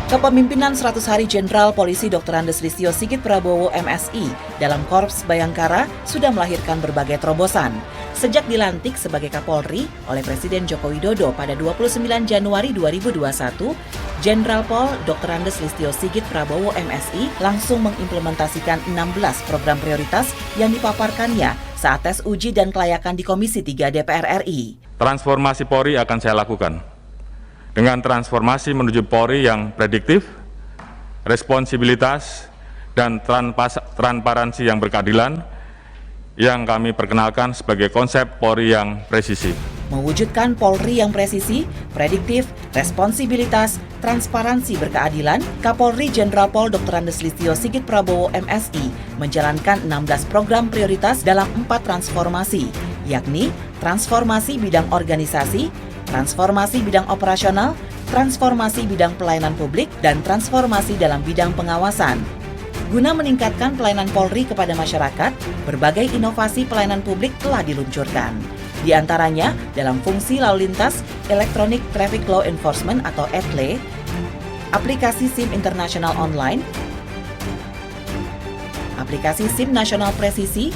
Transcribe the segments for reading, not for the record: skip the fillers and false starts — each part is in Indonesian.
Kepemimpinan 100 hari Jenderal Polisi Dr. Andes Listio Sigit Prabowo MSI dalam Korps Bayangkara sudah melahirkan berbagai terobosan. Sejak dilantik sebagai Kapolri oleh Presiden Joko Widodo pada 29 Januari 2021, Jenderal Pol Dr. Andes Listio Sigit Prabowo MSI langsung mengimplementasikan 16 program prioritas yang dipaparkannya saat tes uji dan kelayakan di Komisi 3 DPR RI. Transformasi Polri akan saya lakukan dengan transformasi menuju Polri yang prediktif, responsibilitas, dan transparansi yang berkeadilan yang kami perkenalkan sebagai konsep Polri yang presisi. Mewujudkan Polri yang presisi, prediktif, responsibilitas, transparansi berkeadilan, Kapolri Jenderal Pol Dr. Andes Listio Sigit Prabowo MSI menjalankan 16 program prioritas dalam 4 transformasi, yakni transformasi bidang organisasi, transformasi bidang operasional, transformasi bidang pelayanan publik, dan transformasi dalam bidang pengawasan. Guna meningkatkan pelayanan Polri kepada masyarakat, berbagai inovasi pelayanan publik telah diluncurkan. Di antaranya dalam fungsi lalu lintas, Electronic Traffic Law Enforcement atau ETLE, aplikasi SIM Internasional Online, aplikasi SIM Nasional Presisi,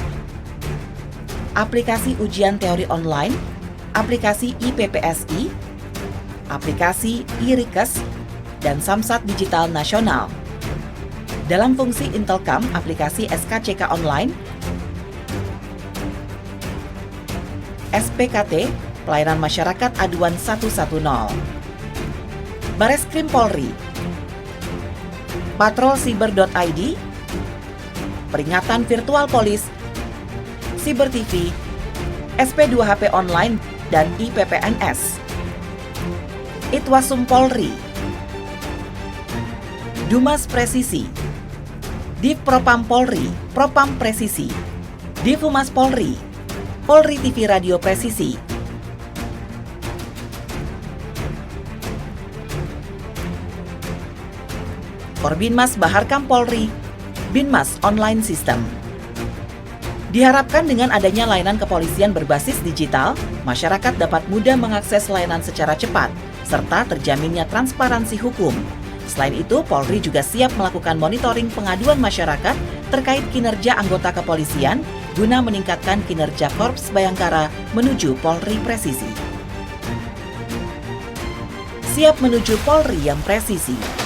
aplikasi ujian teori online, aplikasi IPPSI, aplikasi e-Rikes, dan Samsat Digital Nasional. Dalam fungsi Intelcam, aplikasi SKCK Online, SPKT, Pelayanan Masyarakat Aduan 110. Bareskrim Polri, patrolsiber.id, peringatan virtual polis, Siber TV, SP2HP Online, dan IPPNS. Itwasum Polri, Dumas Presisi, Div Propam Polri, Propam Presisi, Divumas Polri, Polri TV Radio Presisi, Korbinmas Baharkam Polri, Binmas Online System. Diharapkan dengan adanya layanan kepolisian berbasis digital, masyarakat dapat mudah mengakses layanan secara cepat, serta terjaminnya transparansi hukum. Selain itu, Polri juga siap melakukan monitoring pengaduan masyarakat terkait kinerja anggota kepolisian guna meningkatkan kinerja Korps Bayangkara menuju Polri presisi. Siap menuju Polri yang presisi.